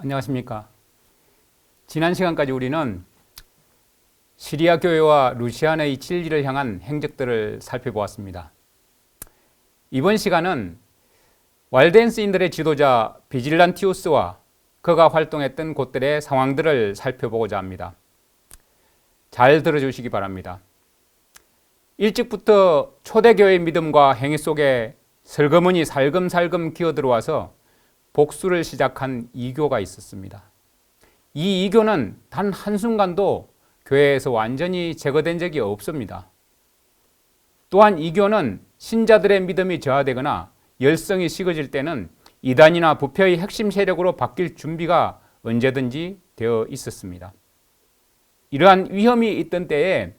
안녕하십니까. 지난 시간까지 우리는 시리아 교회와 루시안의 진리를 향한 행적들을 살펴보았습니다. 이번 시간은 walden스인들의 지도자 비질란티우스와 그가 활동했던 곳들의 상황들을 살펴보고자 합니다. 잘 들어주시기 바랍니다. 일찍부터 초대교회의 믿음과 행위 속에 슬그머니 살금살금 기어들어와서 복수를 시작한 이교가 있었습니다. 이 이교는 단 한순간도 교회에서 완전히 제거된 적이 없습니다. 또한 이교는 신자들의 믿음이 저하되거나 열성이 식어질 때는 이단이나 부패의 핵심 세력으로 바뀔 준비가 언제든지 되어 있었습니다. 이러한 위험이 있던 때에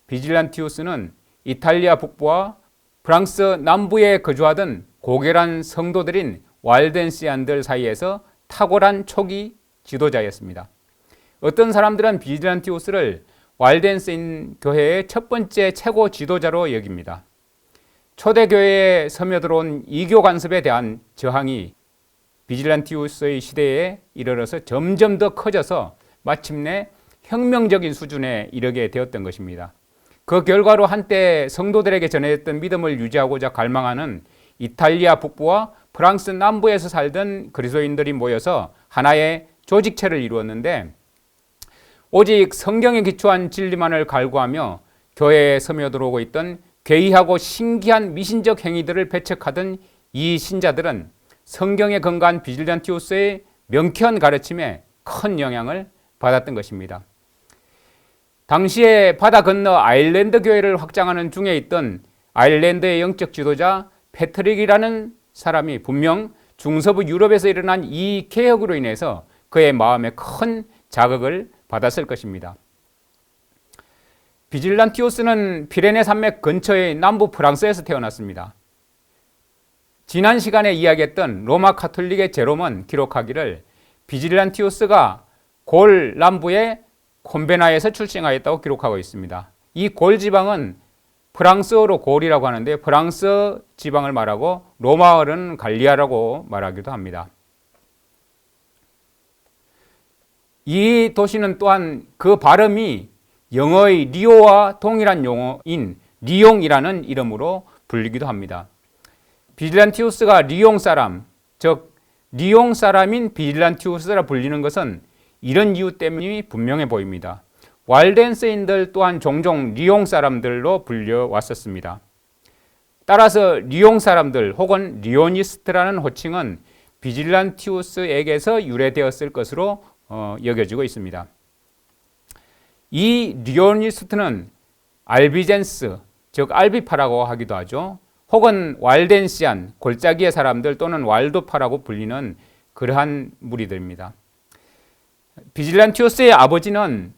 비질란티우스는 이탈리아 북부와 프랑스 남부에 거주하던 고결한 성도들인 waldensi안들 사이에서 탁월한 초기 지도자였습니다. 어떤 사람들은 비질란티우스를 waldensi인 교회의 첫 번째 최고 지도자로 여깁니다. 초대교회에 스며들어온 이교 간섭에 대한 저항이 비질란티우스의 시대에 이르러서 점점 더 커져서 마침내 혁명적인 수준에 이르게 되었던 것입니다. 그 결과로 한때 성도들에게 전해졌던 믿음을 유지하고자 갈망하는 이탈리아 북부와 프랑스 남부에서 살던 그리스도인들이 모여서 하나의 조직체를 이루었는데, 오직 성경에 기초한 진리만을 갈구하며 교회에 스며들어오고 있던 괴이하고 신기한 미신적 행위들을 배척하던 이 신자들은 성경에 근거한 비질란티우스의 명쾌한 가르침에 큰 영향을 받았던 것입니다. 당시에 바다 건너 아일랜드 교회를 확장하는 중에 있던 아일랜드의 영적 지도자 패트릭이라는 사람이 분명 중서부 유럽에서 일어난 이 개혁으로 인해서 그의 마음에 큰 자극을 받았을 것입니다. 비질란티우스는 피레네 산맥 근처의 남부 프랑스에서 태어났습니다. 지난 시간에 이야기했던 로마 카톨릭의 제롬은 기록하기를 비질란티우스가 골 남부의 콤베나에서 출생하였다고 기록하고 있습니다. 이 골 지방은 프랑스어로 골이라고 하는데 프랑스 지방을 말하고 로마어는 갈리아라고 말하기도 합니다. 이 도시는 또한 그 발음이 영어의 리오와 동일한 용어인 리옹이라는 이름으로 불리기도 합니다. 비질란티우스가 리옹 사람, 즉 리옹 사람인 비질란티우스라 불리는 것은 이런 이유 때문이 분명해 보입니다. walden스인들 또한 종종 리옹 사람들로 불려왔었습니다. 따라서 리옹 사람들 혹은 리오니스트라는 호칭은 비질란티우스에게서 유래되었을 것으로 여겨지고 있습니다. 이 리오니스트는 알비젠스, 즉 알비파라고 하기도 하죠. 혹은 waldensi안, 골짜기의 사람들 또는 왈도파라고 불리는 그러한 무리들입니다. 비질란티우스의 아버지는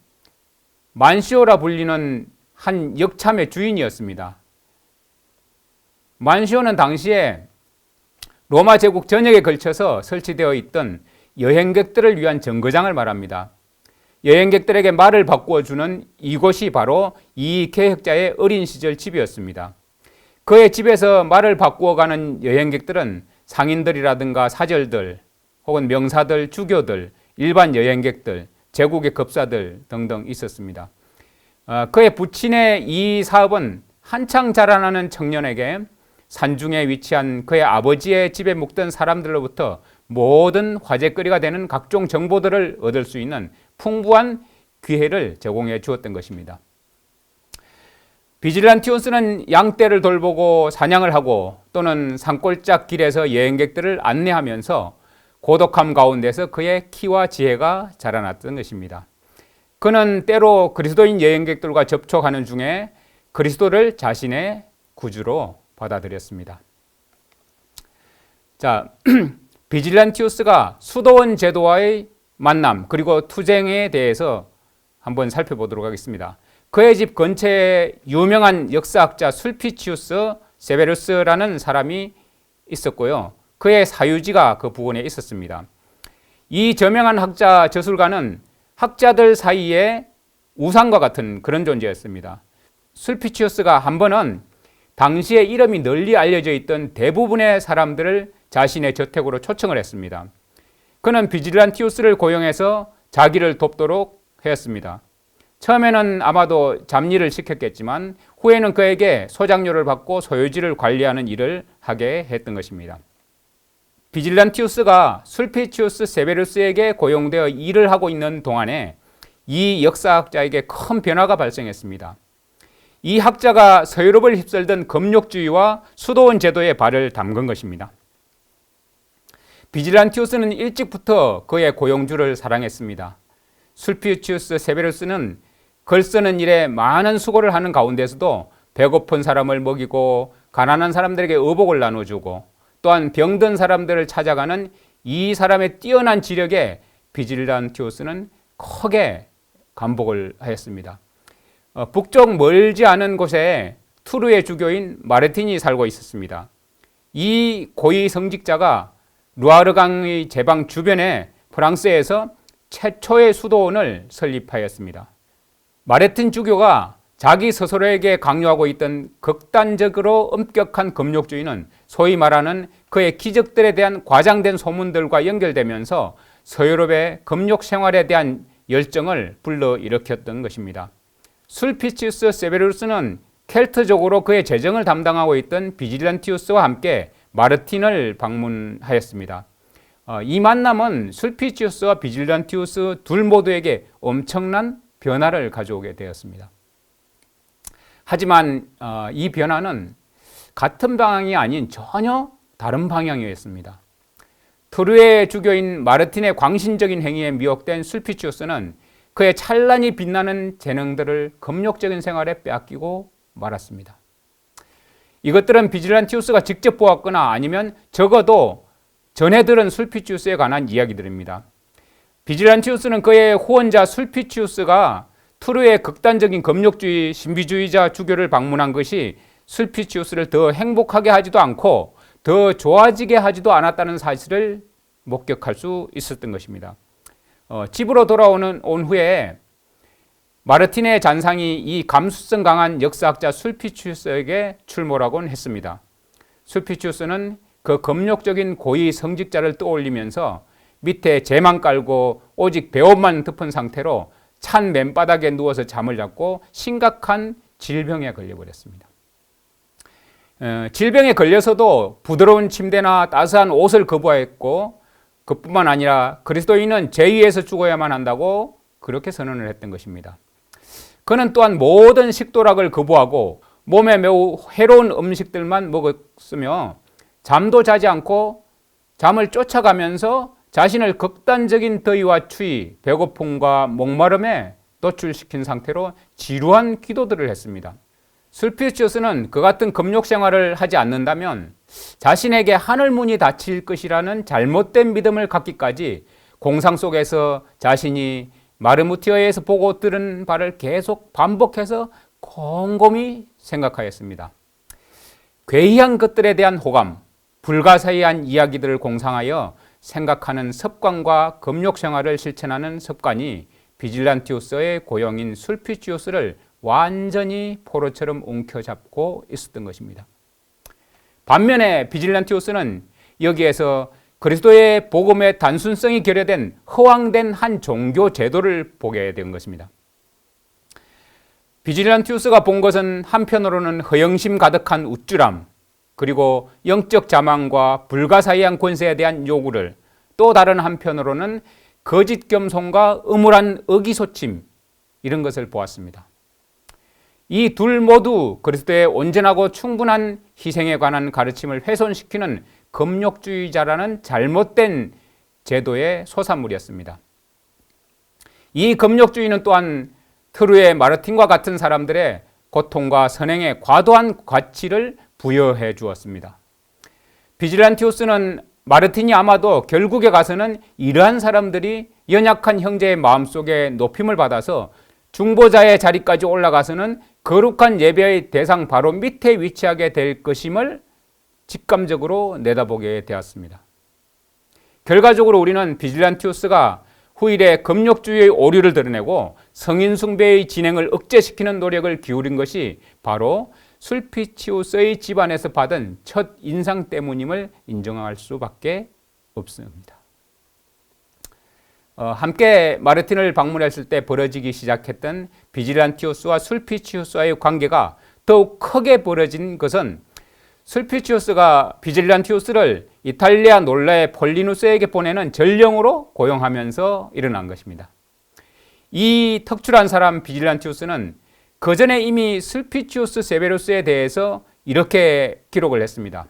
만시오라 불리는 한 역참의 주인이었습니다. 만시오는 당시에 로마 제국 전역에 걸쳐서 설치되어 있던 여행객들을 위한 정거장을 말합니다. 여행객들에게 말을 바꾸어 주는 이곳이 바로 이 개혁자의 어린 시절 집이었습니다. 그의 집에서 말을 바꾸어 가는 여행객들은 상인들이라든가 사절들 혹은 명사들, 주교들, 일반 여행객들, 제국의 급사들 등등 있었습니다. 그의 부친의 이 사업은 한창 자라나는 청년에게 산중에 위치한 그의 아버지의 집에 묵던 사람들로부터 모든 화제거리가 되는 각종 정보들을 얻을 수 있는 풍부한 기회를 제공해 주었던 것입니다. 비질란티우스는 양떼를 돌보고 사냥을 하고 또는 산골짝 길에서 여행객들을 안내하면서 고독함 가운데서 그의 키와 지혜가 자라났던 것입니다. 그는 때로 그리스도인 여행객들과 접촉하는 중에 그리스도를 자신의 구주로 받아들였습니다. 자, 비질란티우스가 수도원 제도와의 만남 그리고 투쟁에 대해서 한번 살펴보도록 하겠습니다. 그의 집 근처에 유명한 역사학자 술피치우스 세베루스라는 사람이 있었고요. 그의 사유지가 그 부근에 있었습니다. 이 저명한 학자 저술가는 학자들 사이에 우상과 같은 그런 존재였습니다. 술피치우스가 한 번은 당시에 이름이 널리 알려져 있던 대부분의 사람들을 자신의 저택으로 초청을 했습니다. 그는 비질란티우스를 고용해서 자기를 돕도록 하였습니다. 처음에는 아마도 잡일을 시켰겠지만 후에는 그에게 소장료를 받고 소유지를 관리하는 일을 하게 했던 것입니다. 비질란티우스가 술피치우스 세베루스에게 고용되어 일을 하고 있는 동안에 이 역사학자에게 큰 변화가 발생했습니다. 이 학자가 서유럽을 휩쓸던 금욕주의와 수도원 제도의 발을 담근 것입니다. 비질란티우스는 일찍부터 그의 고용주를 사랑했습니다. 술피치우스 세베루스는 글 쓰는 일에 많은 수고를 하는 가운데서도 배고픈 사람을 먹이고 가난한 사람들에게 의복을 나눠주고 또한 병든 사람들을 찾아가는 이 사람의 뛰어난 지력에 비질란티우스는 크게 감복을 하였습니다. 북쪽 멀지 않은 곳에 투르의 주교인 마르틴이 살고 있었습니다. 이 고위 성직자가 루아르강의 제방 주변에 프랑스에서 최초의 수도원을 설립하였습니다. 마르틴 주교가 자기 스스로에게 강요하고 있던 극단적으로 엄격한 금욕주의는 소위 말하는 그의 기적들에 대한 과장된 소문들과 연결되면서 서유럽의 금욕 생활에 대한 열정을 불러일으켰던 것입니다. 술피치우스 세베루스는 켈트족으로 그의 재정을 담당하고 있던 비질란티우스와 함께 마르틴을 방문하였습니다. 이 만남은 술피치우스와 비질란티우스 둘 모두에게 엄청난 변화를 가져오게 되었습니다. 하지만 이 변화는 같은 방향이 아닌 전혀 다른 방향이었습니다. 투르의 주교인 마르틴의 광신적인 행위에 미혹된 술피치우스는 그의 찬란히 빛나는 재능들을 금욕적인 생활에 빼앗기고 말았습니다. 이것들은 비질란티우스가 직접 보았거나 아니면 적어도 전해 들은 술피치우스에 관한 이야기들입니다. 비질란티우스는 그의 후원자 술피치우스가 투르의 극단적인 금욕주의 신비주의자 주교를 방문한 것이 술피치우스를 더 행복하게 하지도 않고 더 좋아지게 하지도 않았다는 사실을 목격할 수 있었던 것입니다. 집으로 돌아온 후에 마르틴의 잔상이 이 감수성 강한 역사학자 술피치우스에게 출몰하곤 했습니다. 술피치우스는 그 금욕적인 고위 성직자를 떠올리면서 밑에 재만 깔고 오직 배옷만 덮은 상태로 찬 맨바닥에 누워서 잠을 잤고 심각한 질병에 걸려버렸습니다. 질병에 걸려서도 부드러운 침대나 따스한 옷을 거부했고 그뿐만 아니라 그리스도인은 죄위에서 죽어야만 한다고 그렇게 선언을 했던 것입니다. 그는 또한 모든 식도락을 거부하고 몸에 매우 해로운 음식들만 먹었으며 잠도 자지 않고 잠을 쫓아가면서 자신을 극단적인 더위와 추위, 배고픔과 목마름에 노출시킨 상태로 지루한 기도들을 했습니다. 술피치우스는 그 같은 금욕 생활을 하지 않는다면 자신에게 하늘문이 닫힐 것이라는 잘못된 믿음을 갖기까지 공상 속에서 자신이 마르무티어에서 보고 들은 바를 계속 반복해서 곰곰이 생각하였습니다. 괴이한 것들에 대한 호감, 불가사의한 이야기들을 공상하여 생각하는 습관과 금욕 생활을 실천하는 습관이 비질란티우스의 고용인 술피치우스를 완전히 포로처럼 움켜잡고 있었던 것입니다. 반면에 비질란티우스는 여기에서 그리스도의 복음의 단순성이 결여된 허황된 한 종교 제도를 보게 된 것입니다. 비질란티우스가 본 것은 한편으로는 허영심 가득한 우쭐함, 그리고 영적 자만과 불가사의한 권세에 대한 요구를, 또 다른 한편으로는 거짓 겸손과 음울한 의기소침, 이런 것을 보았습니다. 이 둘 모두 그리스도의 온전하고 충분한 희생에 관한 가르침을 훼손시키는 금욕주의자라는 잘못된 제도의 소산물이었습니다. 이 금욕주의는 또한 트루의 마르틴과 같은 사람들의 고통과 선행에 과도한 가치를 부여해 주었습니다. 비질란티우스는 마르틴이 아마도 결국에 가서는 이러한 사람들이 연약한 형제의 마음속에 높임을 받아서 중보자의 자리까지 올라가서는 거룩한 예배의 대상 바로 밑에 위치하게 될 것임을 직감적으로 내다보게 되었습니다. 결과적으로 우리는 비질란티우스가 후일에 금욕주의의 오류를 드러내고 성인 숭배의 진행을 억제시키는 노력을 기울인 것이 바로 술피치우스의 집안에서 받은 첫 인상 때문임을 인정할 수밖에 없습니다. 함께 마르틴을 방문했을 때 벌어지기 시작했던 비질란티우스와 술피치우스와의 관계가 더욱 크게 벌어진 것은 술피치우스가 비질란티우스를 이탈리아 놀라의 폴리누스에게 보내는 전령으로 고용하면서 일어난 것입니다. 이 특출한 사람 비질란티우스는 그 전에 이미 술피치우스 세베루스에 대해서 이렇게 기록을 했습니다.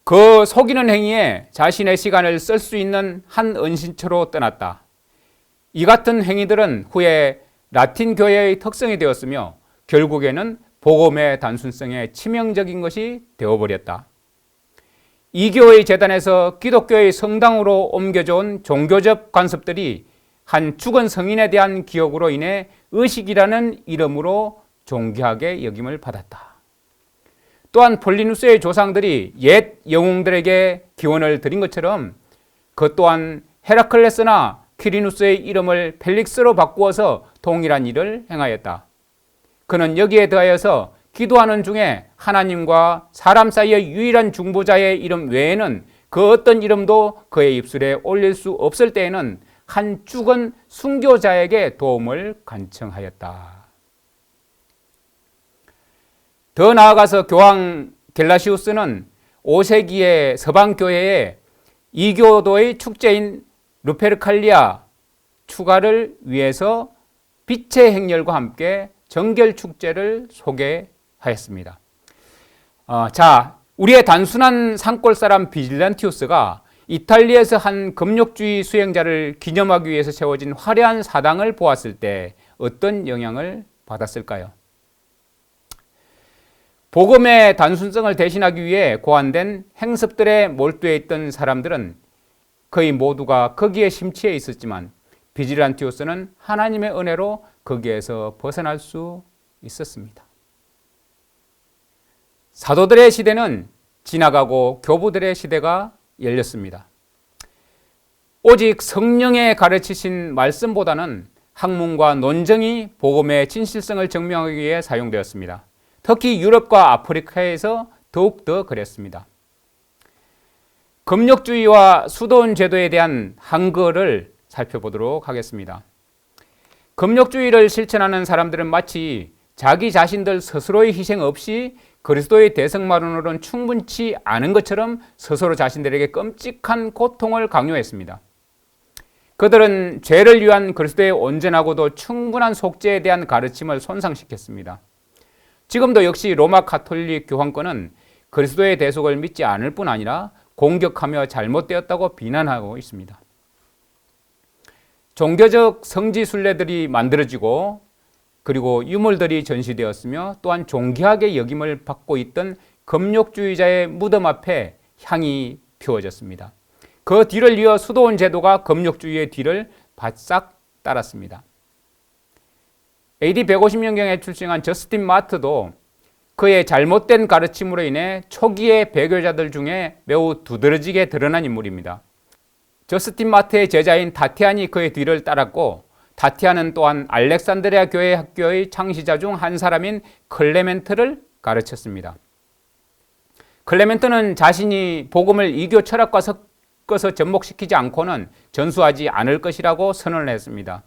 그 속이는 행위에 자신의 시간을 쓸 수 있는 한 은신처로 떠났다. 이 같은 행위들은 후에 라틴 교회의 특성이 되었으며 결국에는 복음의 단순성에 치명적인 것이 되어버렸다. 이 교회의 재단에서 기독교의 성당으로 옮겨져온 종교적 관습들이 한 죽은 성인에 대한 기억으로 인해 의식이라는 이름으로 존귀하게 여김을 받았다. 또한 폴리누스의 조상들이 옛 영웅들에게 기원을 드린 것처럼 그 또한 헤라클레스나 퀴리누스의 이름을 펠릭스로 바꾸어서 동일한 일을 행하였다. 그는 여기에 더하여서 기도하는 중에 하나님과 사람 사이의 유일한 중보자의 이름 외에는 그 어떤 이름도 그의 입술에 올릴 수 없을 때에는 한 죽은 순교자에게 도움을 간청하였다. 더 나아가서 교황 겔라시우스는 5세기의 서방교회에 이교도의 축제인 루페르칼리아 추가를 위해서 빛의 행렬과 함께 정결축제를 소개하였습니다. 우리의 단순한 산골 사람 비질란티우스가 이탈리아에서 한 금욕주의 수행자를 기념하기 위해서 세워진 화려한 사당을 보았을 때 어떤 영향을 받았을까요? 복음의 단순성을 대신하기 위해 고안된 행습들에 몰두해 있던 사람들은 거의 모두가 거기에 심취해 있었지만 비질란티우스는 하나님의 은혜로 거기에서 벗어날 수 있었습니다. 사도들의 시대는 지나가고 교부들의 시대가 열렸습니다. 오직 성령의 가르치신 말씀보다는 학문과 논정이 복음의 진실성을 증명하기 위해 사용되었습니다. 특히 유럽과 아프리카에서 더욱더 그랬습니다. 금욕주의와 수도원 제도에 대한 한글을 살펴보도록 하겠습니다. 금욕주의를 실천하는 사람들은 마치 자기 자신들 스스로의 희생 없이 그리스도의 대성만으로는 충분치 않은 것처럼 스스로 자신들에게 끔찍한 고통을 강요했습니다. 그들은 죄를 위한 그리스도의 온전하고도 충분한 속죄에 대한 가르침을 손상시켰습니다. 지금도 역시 로마 가톨릭 교황권은 그리스도의 대속을 믿지 않을 뿐 아니라 공격하며 잘못되었다고 비난하고 있습니다. 종교적 성지 순례들이 만들어지고 그리고 유물들이 전시되었으며 또한 존귀하게 여김을 받고 있던 금욕주의자의 무덤 앞에 향이 피워졌습니다. 그 뒤를 이어 수도원 제도가 금욕주의의 뒤를 바싹 따랐습니다. AD 150년경에 출생한 저스틴 마트도 그의 잘못된 가르침으로 인해 초기의 배교자들 중에 매우 두드러지게 드러난 인물입니다. 저스틴 마트의 제자인 다티안이 그의 뒤를 따랐고 다티안은 또한 알렉산드리아 교회 학교의 창시자 중 한 사람인 클레멘트를 가르쳤습니다. 클레멘트는 자신이 복음을 이교 철학과 섞어서 접목시키지 않고는 전수하지 않을 것이라고 선언을 했습니다.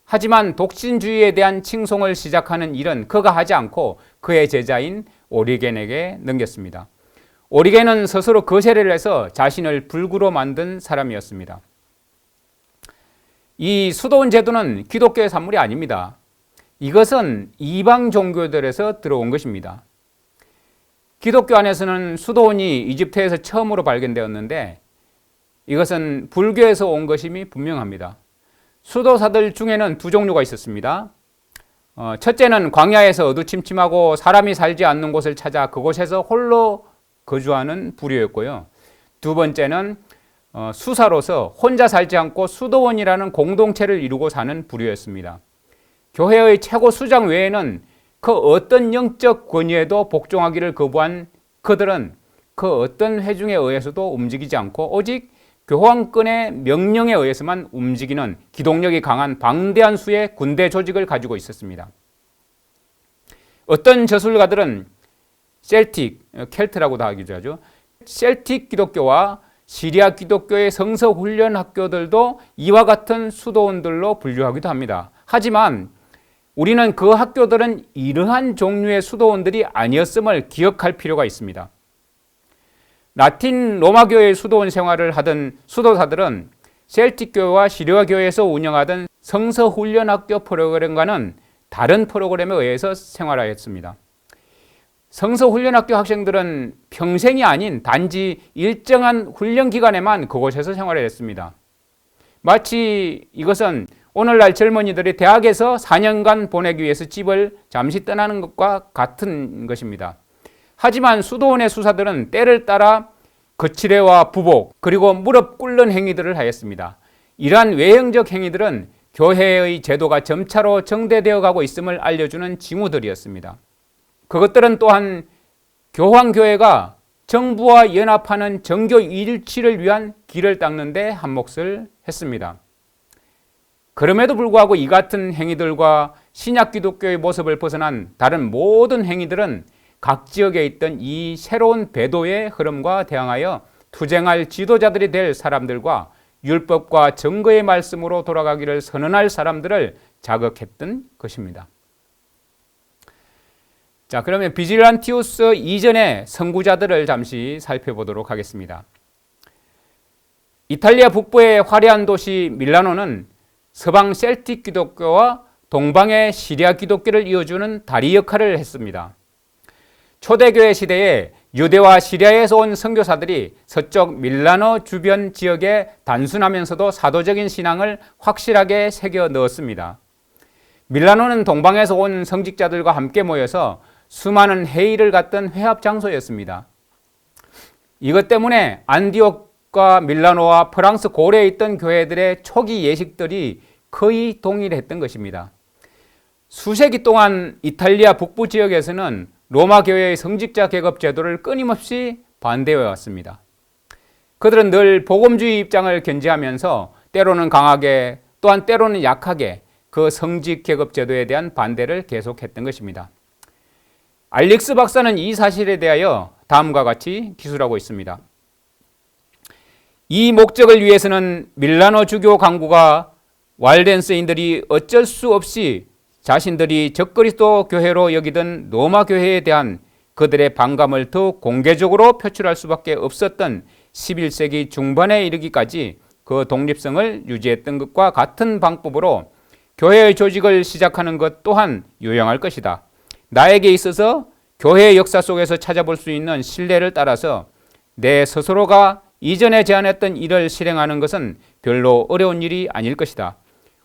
하지만 독신주의에 대한 칭송을 시작하는 일은 그가 하지 않고 그의 제자인 오리겐에게 넘겼습니다. 오리겐은 스스로 거세를 해서 자신을 불구로 만든 사람이었습니다. 이 수도원 제도는 기독교의 산물이 아닙니다. 이것은 이방 종교들에서 들어온 것입니다. 기독교 안에서는 수도원이 이집트에서 처음으로 발견되었는데 이것은 불교에서 온 것임이 분명합니다. 수도사들 중에는 두 종류가 있었습니다. 첫째는 광야에서 어두침침하고 사람이 살지 않는 곳을 찾아 그곳에서 홀로 거주하는 부류였고요. 두 번째는 수사로서 혼자 살지 않고 수도원이라는 공동체를 이루고 사는 부류였습니다. 교회의 최고 수장 외에는 그 어떤 영적 권위에도 복종하기를 거부한 그들은 그 어떤 회중에 의해서도 움직이지 않고 오직 교황권의 명령에 의해서만 움직이는 기동력이 강한 방대한 수의 군대 조직을 가지고 있었습니다. 어떤 저술가들은 켈트라고도 하기도 하죠. 셀틱 기독교와 시리아 기독교의 성서 훈련 학교들도 이와 같은 수도원들로 분류하기도 합니다. 하지만 우리는 그 학교들은 이러한 종류의 수도원들이 아니었음을 기억할 필요가 있습니다. 라틴 로마교의 수도원 생활을 하던 수도사들은 셀틱교와 시리아교에서 운영하던 성서훈련학교 프로그램과는 다른 프로그램에 의해서 생활하였습니다. 성서훈련학교 학생들은 평생이 아닌 단지 일정한 훈련 기간에만 그곳에서 생활했습니다. 마치 이것은 오늘날 젊은이들이 대학에서 4년간 보내기 위해서 집을 잠시 떠나는 것과 같은 것입니다. 하지만 수도원의 수사들은 때를 따라 거칠애와 부복 그리고 무릎 꿇는 행위들을 하였습니다. 이러한 외형적 행위들은 교회의 제도가 점차로 정대되어 가고 있음을 알려주는 징후들이었습니다. 그것들은 또한 교황교회가 정부와 연합하는 정교 일치를 위한 길을 닦는 데 한몫을 했습니다. 그럼에도 불구하고 이 같은 행위들과 신약 기독교의 모습을 벗어난 다른 모든 행위들은 각 지역에 있던 이 새로운 배도의 흐름과 대항하여 투쟁할 지도자들이 될 사람들과 율법과 증거의 말씀으로 돌아가기를 선언할 사람들을 자극했던 것입니다. 자, 그러면 비질란티우스 이전의 선구자들을 잠시 살펴보도록 하겠습니다. 이탈리아 북부의 화려한 도시 밀라노는 서방 셀틱 기독교와 동방의 시리아 기독교를 이어주는 다리 역할을 했습니다. 초대교회 시대에 유대와 시리아에서 온 선교사들이 서쪽 밀라노 주변 지역에 단순하면서도 사도적인 신앙을 확실하게 새겨 넣었습니다. 밀라노는 동방에서 온 성직자들과 함께 모여서 수많은 회의를 갖던 회합 장소였습니다. 이것 때문에 안디옥과 밀라노와 프랑스 고려에 있던 교회들의 초기 예식들이 거의 동일했던 것입니다. 수세기 동안 이탈리아 북부 지역에서는 로마 교회의 성직자 계급 제도를 끊임없이 반대해 왔습니다. 그들은 늘 복음주의 입장을 견지하면서 때로는 강하게 또한 때로는 약하게 그 성직 계급 제도에 대한 반대를 계속했던 것입니다. 알릭스 박사는 이 사실에 대하여 다음과 같이 기술하고 있습니다. 이 목적을 위해서는 밀라노 주교 강구가 왈덴스인들이 어쩔 수 없이 자신들이 적그리스도 교회로 여기던 로마 교회에 대한 그들의 반감을 더 공개적으로 표출할 수밖에 없었던 11세기 중반에 이르기까지 그 독립성을 유지했던 것과 같은 방법으로 교회의 조직을 시작하는 것 또한 유용할 것이다. 나에게 있어서 교회의 역사 속에서 찾아볼 수 있는 신뢰를 따라서 내 스스로가 이전에 제안했던 일을 실행하는 것은 별로 어려운 일이 아닐 것이다.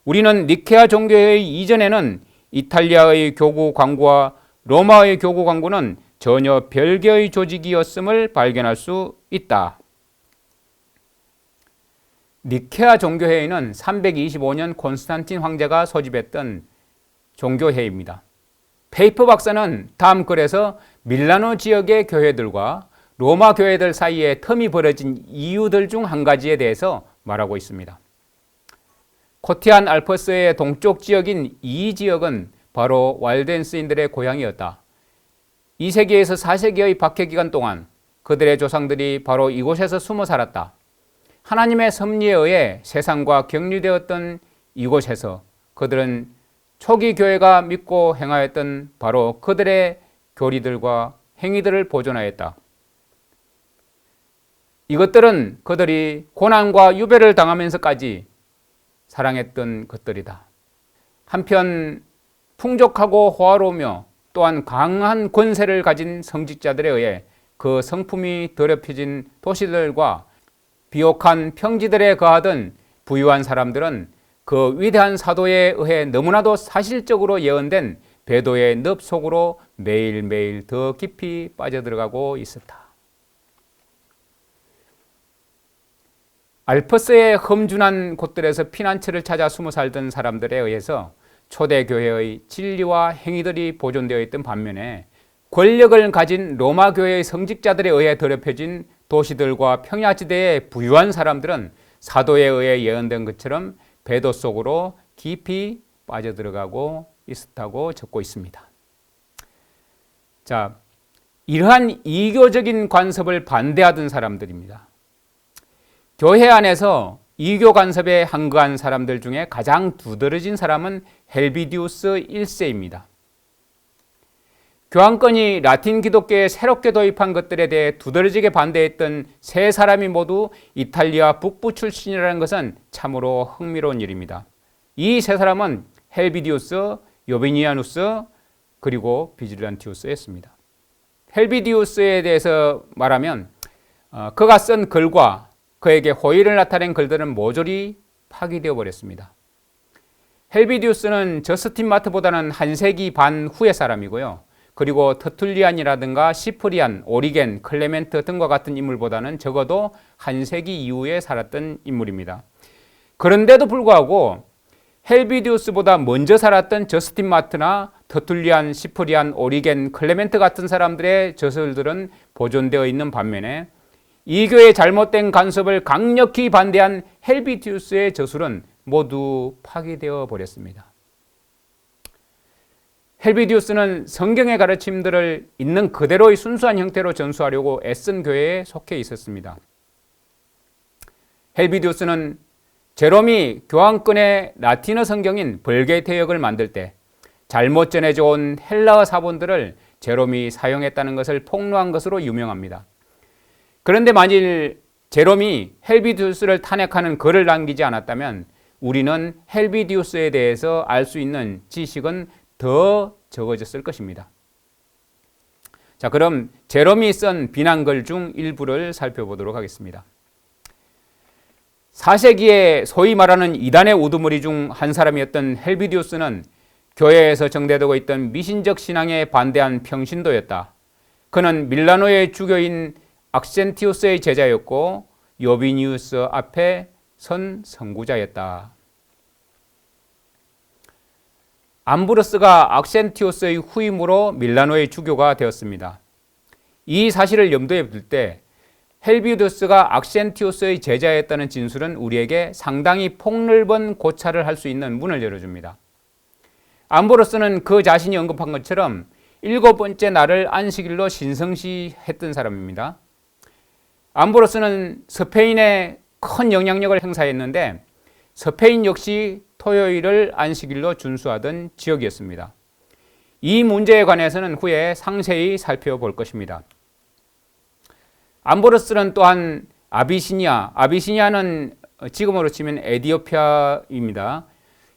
우리는 니케아 종교회의 이전에는 이탈리아의 교구 광구와 로마의 교구 광구는 전혀 별개의 조직이었음을 발견할 수 있다. 니케아 종교회의는 325년 콘스탄틴 황제가 소집했던 종교회의입니다. 페이퍼 박사는 다음 글에서 밀라노 지역의 교회들과 로마 교회들 사이에 틈이 벌어진 이유들 중 한 가지에 대해서 말하고 있습니다. 코티안 알프스의 동쪽 지역인 이 지역은 바로 왈덴스인들의 고향이었다. 2세기에서 4세기의 박해기간 동안 그들의 조상들이 바로 이곳에서 숨어 살았다. 하나님의 섭리에 의해 세상과 격리되었던 이곳에서 그들은 초기 교회가 믿고 행하였던 바로 그들의 교리들과 행위들을 보존하였다. 이것들은 그들이 고난과 유배를 당하면서까지 사랑했던 것들이다. 한편 풍족하고 호화로우며 또한 강한 권세를 가진 성직자들에 의해 그 성품이 더럽혀진 도시들과 비옥한 평지들에 거하던 부유한 사람들은 그 위대한 사도에 의해 너무나도 사실적으로 예언된 배도의 늪 속으로 매일매일 더 깊이 빠져들어가고 있었다. 알프스의 험준한 곳들에서 피난처를 찾아 숨어 살던 사람들에 의해서 초대교회의 진리와 행위들이 보존되어 있던 반면에 권력을 가진 로마 교회의 성직자들에 의해 더럽혀진 도시들과 평야지대의 부유한 사람들은 사도에 의해 예언된 것처럼 배도 속으로 깊이 빠져들어가고 있었다고 적고 있습니다. 자, 이러한 이교적인 관습을 반대하던 사람들입니다. 교회 안에서 이교 간섭에 항거한 사람들 중에 가장 두드러진 사람은 헬비디우스 1세입니다. 교황권이 라틴 기독교에 새롭게 도입한 것들에 대해 두드러지게 반대했던 세 사람이 모두 이탈리아 북부 출신이라는 것은 참으로 흥미로운 일입니다. 이 세 사람은 헬비디우스, 요비니아누스, 그리고 비질란티우스였습니다. 헬비디우스에 대해서 말하면 그가 쓴 글과 그에게 호의를 나타낸 글들은 모조리 파기되어 버렸습니다. 헬비디우스는 저스틴 마트보다는 한 세기 반 후의 사람이고요. 그리고 터툴리안이라든가 시프리안, 오리겐, 클레멘트 등과 같은 인물보다는 적어도 한 세기 이후에 살았던 인물입니다. 그런데도 불구하고 헬비디우스보다 먼저 살았던 저스틴 마트나 터툴리안, 시프리안, 오리겐, 클레멘트 같은 사람들의 저술들은 보존되어 있는 반면에 이교의 잘못된 간섭을 강력히 반대한 헬비디우스의 저술은 모두 파기되어 버렸습니다. 헬비디우스는 성경의 가르침들을 있는 그대로의 순수한 형태로 전수하려고 애쓴 교회에 속해 있었습니다. 헬비디우스는 제롬이 교황권의 라틴어 성경인 벌게테역을 만들 때 잘못 전해져 온 헬라어 사본들을 제롬이 사용했다는 것을 폭로한 것으로 유명합니다. 그런데 만일 제롬이 헬비디우스를 탄핵하는 글을 남기지 않았다면 우리는 헬비디우스에 대해서 알 수 있는 지식은 더 적어졌을 것입니다. 자, 그럼 제롬이 쓴 비난글 중 일부를 살펴보도록 하겠습니다. 4세기에 소위 말하는 이단의 우두머리 중 한 사람이었던 헬비디우스는 교회에서 정대되고 있던 미신적 신앙에 반대한 평신도였다. 그는 밀라노의 주교인 악센티우스의 제자였고 요비니우스 앞에 선 선구자였다. 암브로스가 악센티우스의 후임으로 밀라노의 주교가 되었습니다. 이 사실을 염두에 둘 때 헬비디우스가 악센티우스의 제자였다는 진술은 우리에게 상당히 폭넓은 고찰을 할 수 있는 문을 열어줍니다. 암브로스는 그 자신이 언급한 것처럼 7번째 날을 안식일로 신성시했던 사람입니다. 암브로스는 스페인에 큰 영향력을 행사했는데 스페인 역시 토요일을 안식일로 준수하던 지역이었습니다. 이 문제에 관해서는 후에 상세히 살펴볼 것입니다. 암브로스는 또한 아비시니아는 지금으로 치면 에티오피아입니다.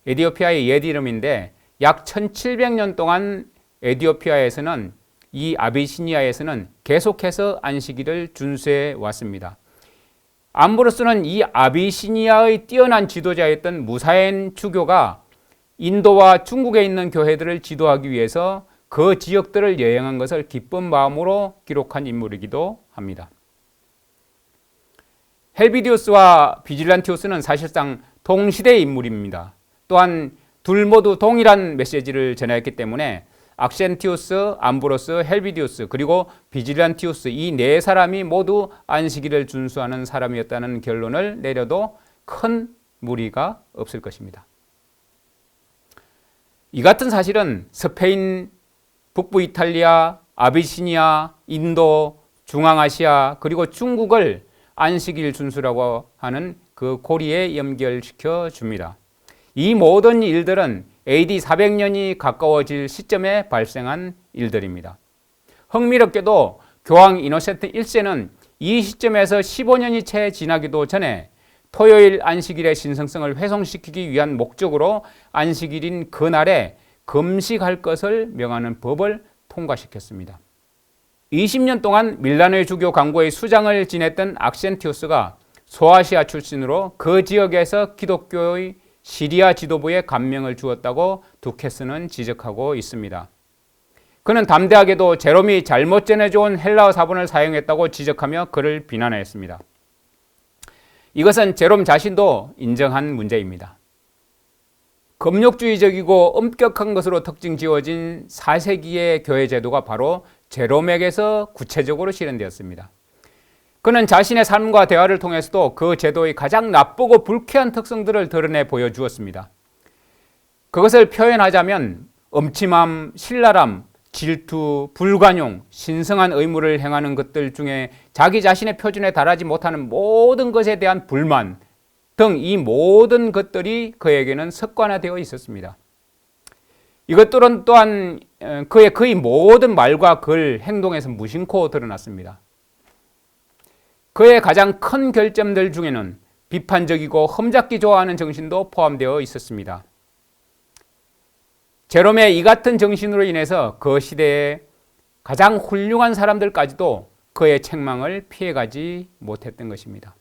에티오피아의 옛 이름인데 약 1700년 동안 에티오피아에서는 이 아비시니아에서는 계속해서 안식일을 준수해 왔습니다. 암브로스는 이 아비시니아의 뛰어난 지도자였던 무사엔 주교가 인도와 중국에 있는 교회들을 지도하기 위해서 그 지역들을 여행한 것을 기쁜 마음으로 기록한 인물이기도 합니다. 헬비디우스와 비질란티우스는 사실상 동시대의 인물입니다. 또한 둘 모두 동일한 메시지를 전했기 때문에 악센티우스, 암브로스, 헬비디우스 그리고 비질란티우스 이 네 사람이 모두 안식일을 준수하는 사람이었다는 결론을 내려도 큰 무리가 없을 것입니다. 이 같은 사실은 스페인, 북부 이탈리아, 아비시니아, 인도, 중앙아시아 그리고 중국을 안식일 준수라고 하는 그 고리에 연결시켜 줍니다. 이 모든 일들은 AD 400년이 가까워질 시점에 발생한 일들입니다. 흥미롭게도 교황 이노센트 1세는 이 시점에서 15년이 채 지나기도 전에 토요일 안식일의 신성성을 훼손시키기 위한 목적으로 안식일인 그날에 금식할 것을 명하는 법을 통과시켰습니다. 20년 동안 밀라노의 주교 강구의 수장을 지냈던 악센티우스가 소아시아 출신으로 그 지역에서 기독교의 시리아 지도부에 감명을 주었다고 두케스는 지적하고 있습니다. 그는 담대하게도 제롬이 잘못 전해져온 헬라어 사본을 사용했다고 지적하며 그를 비난했습니다. 이것은 제롬 자신도 인정한 문제입니다. 금욕주의적이고 엄격한 것으로 특징 지어진 4세기의 교회 제도가 바로 제롬에게서 구체적으로 실현되었습니다. 그는 자신의 삶과 대화를 통해서도 그 제도의 가장 나쁘고 불쾌한 특성들을 드러내 보여주었습니다. 그것을 표현하자면 음침함, 신랄함, 질투, 불관용, 신성한 의무를 행하는 것들 중에 자기 자신의 표준에 달하지 못하는 모든 것에 대한 불만 등 이 모든 것들이 그에게는 습관화되어 있었습니다. 이것들은 또한 그의 거의 모든 말과 글, 행동에서 무심코 드러났습니다. 그의 가장 큰 결점들 중에는 비판적이고 험잡기 좋아하는 정신도 포함되어 있었습니다. 제롬의 이 같은 정신으로 인해서 그 시대의 가장 훌륭한 사람들까지도 그의 책망을 피해가지 못했던 것입니다.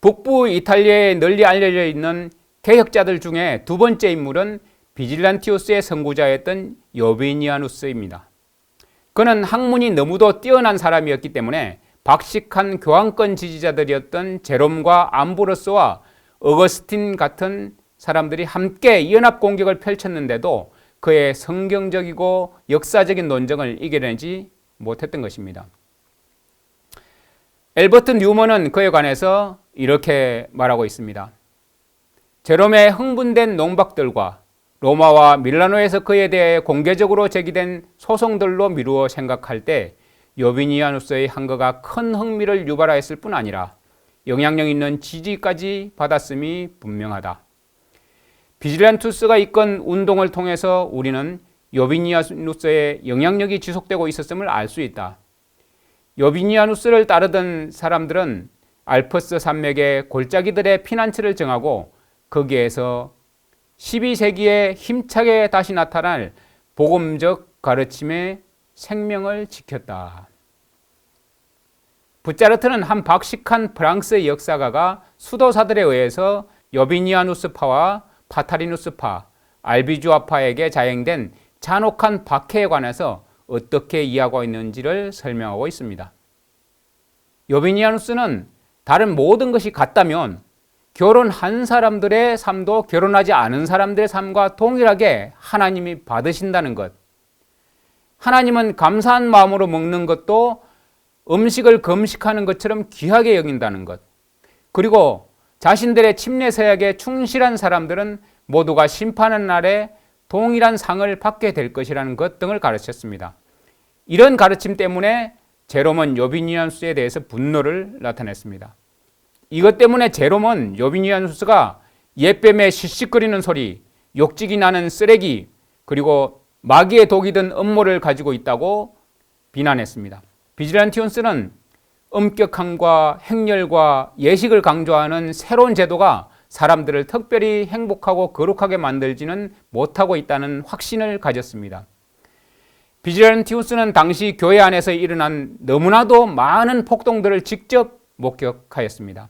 북부 이탈리아에 널리 알려져 있는 개혁자들 중에 두 번째 인물은 비질란티우스의 선구자였던 여비니아누스입니다. 그는 학문이 너무도 뛰어난 사람이었기 때문에 박식한 교황권 지지자들이었던 제롬과 암브로스와 어거스틴 같은 사람들이 함께 연합 공격을 펼쳤는데도 그의 성경적이고 역사적인 논정을 이겨내지 못했던 것입니다. 엘버트 뉴먼은 그에 관해서 이렇게 말하고 있습니다. 제롬의 흥분된 농박들과 로마와 밀라노에서 그에 대해 공개적으로 제기된 소송들로 미루어 생각할 때 여비니아누스의 한거가 큰 흥미를 유발하였을 뿐 아니라 영향력 있는 지지까지 받았음이 분명하다. 비질란투스가 이끈 운동을 통해서 우리는 여비니아누스의 영향력이 지속되고 있었음을 알 수 있다. 여비니아누스를 따르던 사람들은 알프스 산맥의 골짜기들의 피난처를 정하고 거기에서 12세기에 힘차게 다시 나타날 복음적 가르침의 생명을 지켰다. 부짜르트는 한 박식한 프랑스 역사가가 수도사들에 의해서 여비니아누스파와 파타리누스파, 알비주아파에게 자행된 잔혹한 박해에 관해서 어떻게 이해하고 있는지를 설명하고 있습니다. 여비니아누스는 다른 모든 것이 같다면 결혼한 사람들의 삶도 결혼하지 않은 사람들의 삶과 동일하게 하나님이 받으신다는 것. 하나님은 감사한 마음으로 먹는 것도 음식을 금식하는 것처럼 귀하게 여긴다는 것. 그리고 자신들의 침례 서약에 충실한 사람들은 모두가 심판의 날에 동일한 상을 받게 될 것이라는 것 등을 가르쳤습니다. 이런 가르침 때문에 제롬은 여비니아누스에 대해서 분노를 나타냈습니다. 이것 때문에 제롬은 여비니아누스가 옛뱀의 씩씩거리는 소리, 욕직이 나는 쓰레기, 그리고 마귀의 독이 든 음모를 가지고 있다고 비난했습니다. 비질란티우스는 엄격함과 행렬과 예식을 강조하는 새로운 제도가 사람들을 특별히 행복하고 거룩하게 만들지는 못하고 있다는 확신을 가졌습니다. 비질란티우스는 당시 교회 안에서 일어난 너무나도 많은 폭동들을 직접 목격하였습니다.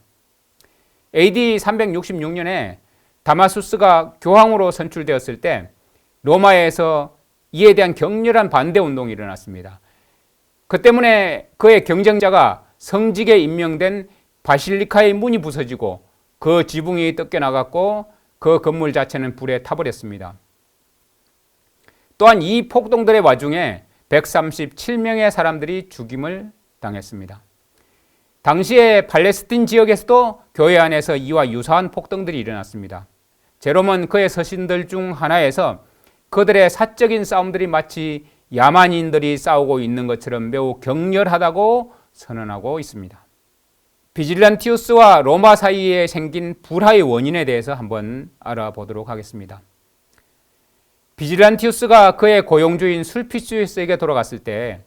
AD 366년에 다마수스가 교황으로 선출되었을 때 로마에서 이에 대한 격렬한 반대 운동이 일어났습니다. 그 때문에 그의 경쟁자가 성직에 임명된 바실리카의 문이 부서지고 그 지붕이 뜯겨나갔고 그 건물 자체는 불에 타버렸습니다. 또한 이 폭동들의 와중에 137명의 사람들이 죽임을 당했습니다. 당시에 팔레스틴 지역에서도 교회 안에서 이와 유사한 폭동들이 일어났습니다. 제롬은 그의 서신들 중 하나에서 그들의 사적인 싸움들이 마치 야만인들이 싸우고 있는 것처럼 매우 격렬하다고 선언하고 있습니다. 비질란티우스와 로마 사이에 생긴 불화의 원인에 대해서 한번 알아보도록 하겠습니다. 비질란티우스가 그의 고용주인 술피시우스에게 돌아갔을 때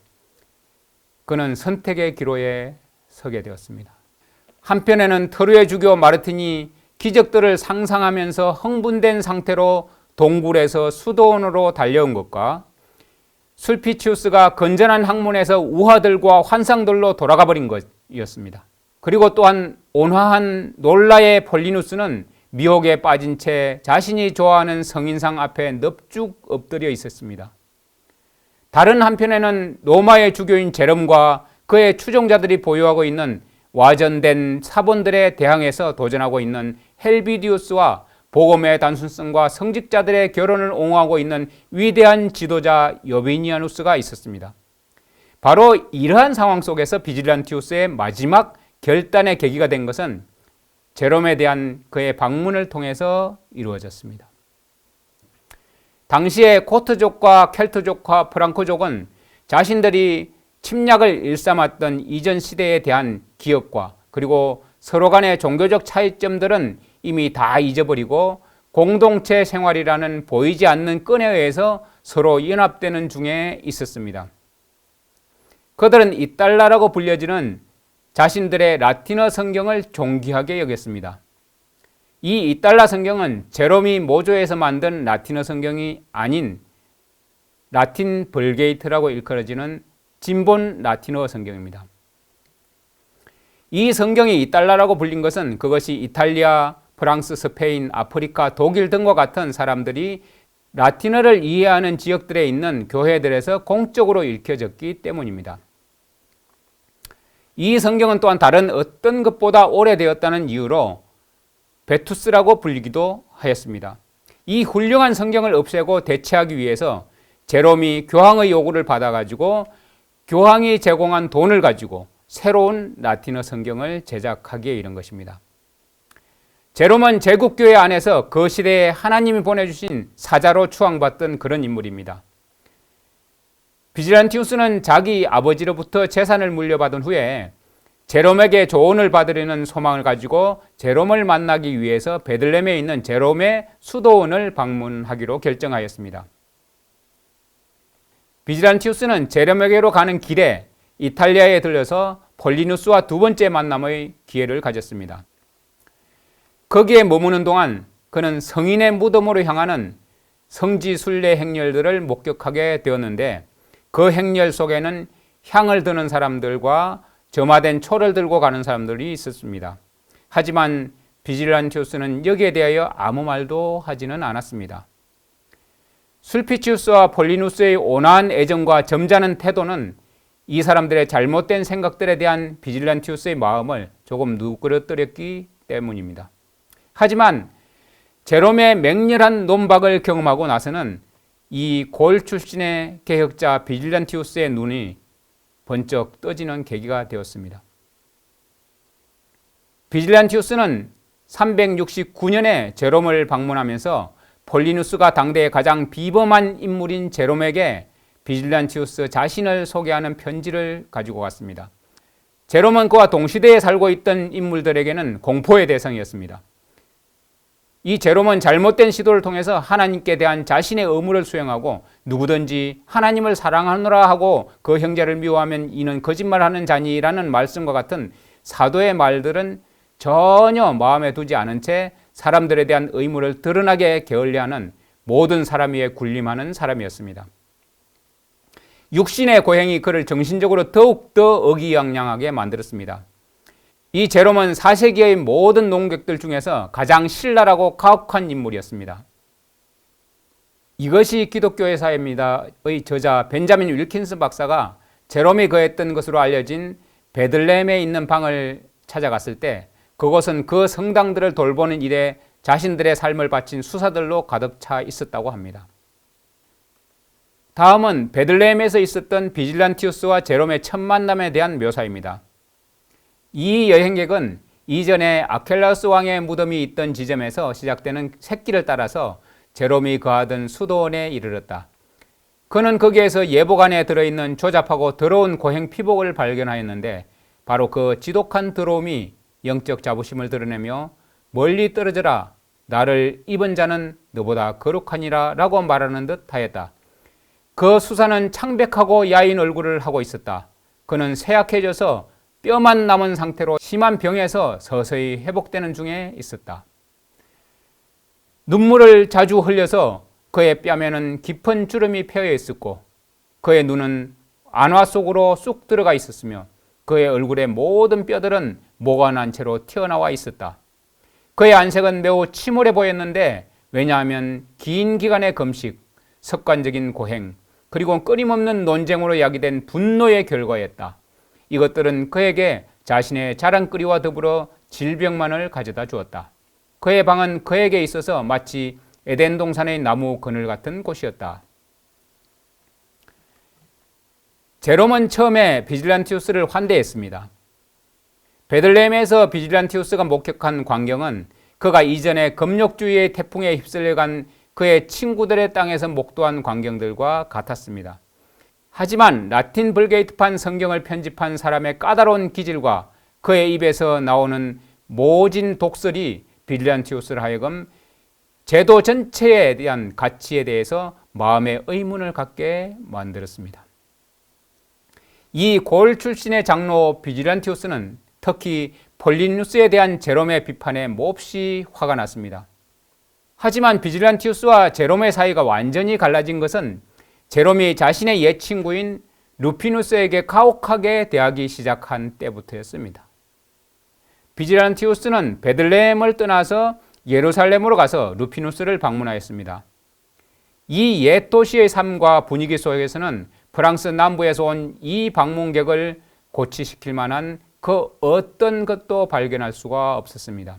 그는 선택의 기로에 서게 되었습니다. 한편에는 터루의 주교 마르틴이 기적들을 상상하면서 흥분된 상태로 동굴에서 수도원으로 달려온 것과 술피치우스가 건전한 학문에서 우화들과 환상들로 돌아가 버린 것이었습니다. 그리고 또한 온화한 놀라의 폴리누스는 미혹에 빠진 채 자신이 좋아하는 성인상 앞에 넙죽 엎드려 있었습니다. 다른 한편에는 로마의 주교인 제롬과 그의 추종자들이 보유하고 있는 와전된 사본들에 대항해서 도전하고 있는 헬비디우스와 복음의 단순성과 성직자들의 결혼을 옹호하고 있는 위대한 지도자 여비니아누스가 있었습니다. 바로 이러한 상황 속에서 비질란티우스의 마지막 결단의 계기가 된 것은 제롬에 대한 그의 방문을 통해서 이루어졌습니다. 당시에 고트족과 켈트족과 프랑크족은 자신들이 침략을 일삼았던 이전 시대에 대한 기억과 그리고 서로 간의 종교적 차이점들은 이미 다 잊어버리고 공동체 생활이라는 보이지 않는 끈에 의해서 서로 연합되는 중에 있었습니다. 그들은 이달라라고 불려지는 자신들의 라틴어 성경을 존귀하게 여겼습니다. 이 이달라 성경은 제롬이 모조에서 만든 라틴어 성경이 아닌 라틴 벌게이트라고 일컬어지는 진본 라틴어 성경입니다. 이 성경이 이달라라고 불린 것은 그것이 이탈리아, 프랑스, 스페인, 아프리카, 독일 등과 같은 사람들이 라틴어를 이해하는 지역들에 있는 교회들에서 공적으로 읽혀졌기 때문입니다. 이 성경은 또한 다른 어떤 것보다 오래되었다는 이유로 베투스라고 불리기도 하였습니다. 이 훌륭한 성경을 없애고 대체하기 위해서 제롬이 교황의 요구를 받아가지고 교황이 제공한 돈을 가지고 새로운 라틴어 성경을 제작하기에 이른 것입니다. 제롬은 제국교회 안에서 그 시대에 하나님이 보내주신 사자로 추앙받던 그런 인물입니다. 비질란티우스는 자기 아버지로부터 재산을 물려받은 후에 제롬에게 조언을 받으려는 소망을 가지고 제롬을 만나기 위해서 베들레헴에 있는 제롬의 수도원을 방문하기로 결정하였습니다. 비질란티우스는 제롬에게로 가는 길에 이탈리아에 들려서 폴리누스와 두 번째 만남의 기회를 가졌습니다. 거기에 머무는 동안 그는 성인의 무덤으로 향하는 성지 순례 행렬들을 목격하게 되었는데 그 행렬 속에는 향을 드는 사람들과 점화된 초를 들고 가는 사람들이 있었습니다. 하지만 비질란티우스는 여기에 대하여 아무 말도 하지는 않았습니다. 술피치우스와 폴리누스의 온화한 애정과 점잖은 태도는 이 사람들의 잘못된 생각들에 대한 비질란티우스의 마음을 조금 누그러뜨렸기 때문입니다. 하지만 제롬의 맹렬한 논박을 경험하고 나서는 이 골 출신의 개혁자 비질란티우스의 눈이 번쩍 떠지는 계기가 되었습니다. 비질란티우스는 369년에 제롬을 방문하면서 폴리누스가 당대의 가장 비범한 인물인 제롬에게 비질란티우스 자신을 소개하는 편지를 가지고 갔습니다. 제롬은 그와 동시대에 살고 있던 인물들에게는 공포의 대상이었습니다. 이 제롬은 잘못된 시도를 통해서 하나님께 대한 자신의 의무를 수행하고 누구든지 하나님을 사랑하노라 하고 그 형제를 미워하면 이는 거짓말하는 자니라는 말씀과 같은 사도의 말들은 전혀 마음에 두지 않은 채 사람들에 대한 의무를 드러나게 게을리하는 모든 사람 위에 군림하는 사람이었습니다. 육신의 고행이 그를 정신적으로 더욱더 의기양양하게 만들었습니다. 이 제롬은 4세기의 모든 농객들 중에서 가장 신랄하고 가혹한 인물이었습니다. 이것이 기독교의 사회입니다의 저자 벤자민 윌킨스 박사가 제롬이 거했던 것으로 알려진 베들레헴에 있는 방을 찾아갔을 때 그곳은 그 성당들을 돌보는 일에 자신들의 삶을 바친 수사들로 가득 차 있었다고 합니다. 다음은 베들레헴에서 있었던 비질란티우스와 제롬의 첫 만남에 대한 묘사입니다. 이 여행객은 이전에 아켈라우스 왕의 무덤이 있던 지점에서 시작되는 샛길을 따라서 제롬이 거하던 수도원에 이르렀다. 그는 거기에서 예복 안에 들어있는 조잡하고 더러운 고행 피복을 발견하였는데 바로 그 지독한 더러움이 영적 자부심을 드러내며 멀리 떨어져라 나를 입은 자는 너보다 거룩하니라 라고 말하는 듯 하였다. 그 수사는 창백하고 야인 얼굴을 하고 있었다. 그는 쇠약해져서 뼈만 남은 상태로 심한 병에서 서서히 회복되는 중에 있었다. 눈물을 자주 흘려서 그의 뺨에는 깊은 주름이 패여 있었고 그의 눈은 안화 속으로 쑥 들어가 있었으며 그의 얼굴의 모든 뼈들은 모관한 채로 튀어나와 있었다. 그의 안색은 매우 침울해 보였는데 왜냐하면 긴 기간의 금식, 습관적인 고행, 그리고 끊임없는 논쟁으로 야기된 분노의 결과였다. 이것들은 그에게 자신의 자랑거리와 더불어 질병만을 가져다 주었다. 그의 방은 그에게 있어서 마치 에덴 동산의 나무 그늘 같은 곳이었다. 제롬은 처음에 비질란티우스를 환대했습니다. 베들레헴에서 비질란티우스가 목격한 광경은 그가 이전에 금욕주의의 태풍에 휩쓸려간 그의 친구들의 땅에서 목도한 광경들과 같았습니다. 하지만 라틴 불게이트판 성경을 편집한 사람의 까다로운 기질과 그의 입에서 나오는 모진 독설이 비질란티우스를 하여금 제도 전체에 대한 가치에 대해서 마음의 의문을 갖게 만들었습니다. 이 골 출신의 장로 비질란티우스는 특히 폴리누스에 대한 제롬의 비판에 몹시 화가 났습니다. 하지만 비질란티우스와 제롬의 사이가 완전히 갈라진 것은 제롬이 자신의 옛 친구인 루피누스에게 가혹하게 대하기 시작한 때부터였습니다. 비질란티우스는 베들레헴을 떠나서 예루살렘으로 가서 루피누스를 방문하였습니다. 이 옛 도시의 삶과 분위기 속에서는 프랑스 남부에서 온 이 방문객을 고치시킬 만한 그 어떤 것도 발견할 수가 없었습니다.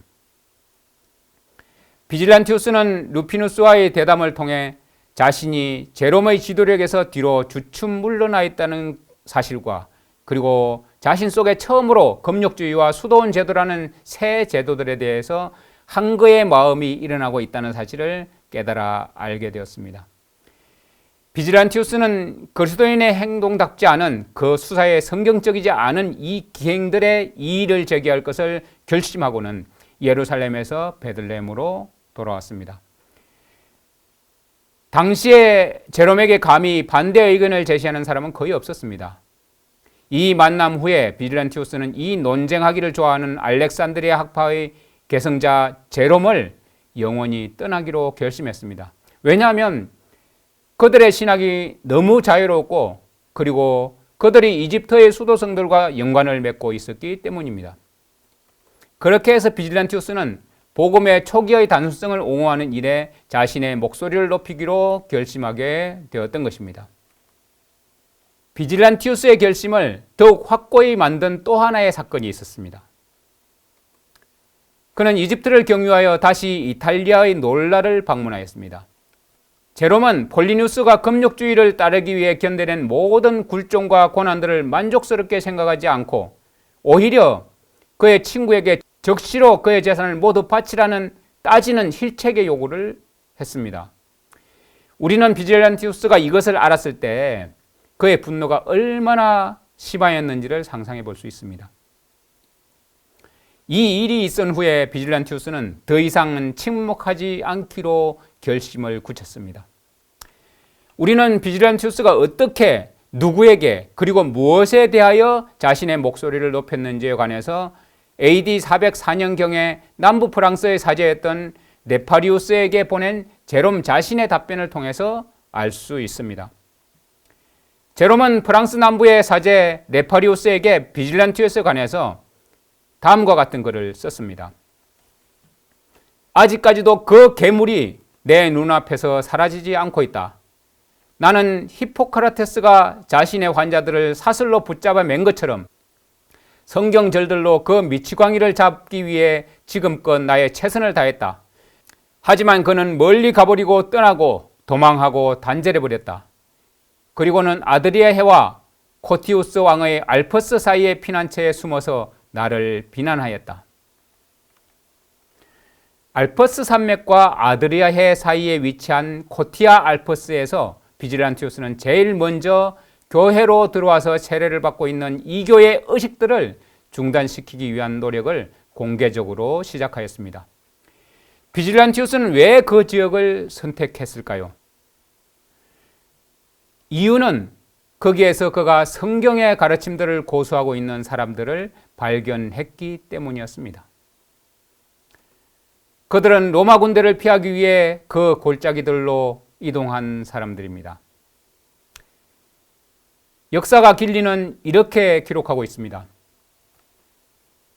비질란티우스는 루피누스와의 대담을 통해 자신이 제롬의 지도력에서 뒤로 주춤 물러나 있다는 사실과 그리고 자신 속에 처음으로 금욕주의와 수도원 제도라는 새 제도들에 대해서 한거의 마음이 일어나고 있다는 사실을 깨달아 알게 되었습니다. 비질란티우스는 그리스도인의 행동답지 않은 그 수사에 성경적이지 않은 이 기행들의 이의를 제기할 것을 결심하고는 예루살렘에서 베들레헴으로 돌아왔습니다. 당시에 제롬에게 감히 반대 의견을 제시하는 사람은 거의 없었습니다. 이 만남 후에 비질란티우스는 이 논쟁하기를 좋아하는 알렉산드리아 학파의 개성자 제롬을 영원히 떠나기로 결심했습니다. 왜냐하면 그들의 신학이 너무 자유로웠고 그리고 그들이 이집트의 수도성들과 연관을 맺고 있었기 때문입니다. 그렇게 해서 비질란티우스는 복음의 초기의 단순성을 옹호하는 일에 자신의 목소리를 높이기로 결심하게 되었던 것입니다. 비질란티우스의 결심을 더욱 확고히 만든 또 하나의 사건이 있었습니다. 그는 이집트를 경유하여 다시 이탈리아의 놀라를 방문하였습니다. 제롬은 폴리누스가 금욕주의를 따르기 위해 견뎌낸 모든 굴종과 고난들을 만족스럽게 생각하지 않고 오히려 그의 친구에게 적시로 그의 재산을 모두 바치라는 따지는 힐책의 요구를 했습니다. 우리는 비질란티우스가 이것을 알았을 때 그의 분노가 얼마나 심하였는지를 상상해 볼 수 있습니다. 이 일이 있은 후에 비질란티우스는 더 이상은 침묵하지 않기로 결심을 굳혔습니다. 우리는 비질란티우스가 어떻게 누구에게 그리고 무엇에 대하여 자신의 목소리를 높였는지에 관해서 AD 404년경에 남부 프랑스의 사제였던 네파리우스에게 보낸 제롬 자신의 답변을 통해서 알 수 있습니다. 제롬은 프랑스 남부의 사제 네파리우스에게 비질란티우스에 관해서 다음과 같은 글을 썼습니다. 아직까지도 그 괴물이 내 눈앞에서 사라지지 않고 있다. 나는 히포크라테스가 자신의 환자들을 사슬로 붙잡아 맨 것처럼 성경절들로 그 미치광이를 잡기 위해 지금껏 나의 최선을 다했다. 하지만 그는 멀리 가버리고 떠나고 도망하고 단절해버렸다. 그리고는 아드리아 해와 코티우스 왕의 알퍼스 사이의 피난처에 숨어서 나를 비난하였다. 알퍼스 산맥과 아드리아 해 사이에 위치한 코티아 알퍼스에서 비질란티우스는 제일 먼저 교회로 들어와서 세례를 받고 있는 이교의 의식들을 중단시키기 위한 노력을 공개적으로 시작하였습니다. 비질란티우스는 왜 그 지역을 선택했을까요? 이유는 거기에서 그가 성경의 가르침들을 고수하고 있는 사람들을 발견했기 때문이었습니다. 그들은 로마 군대를 피하기 위해 그 골짜기들로 이동한 사람들입니다. 역사가 길리는 이렇게 기록하고 있습니다.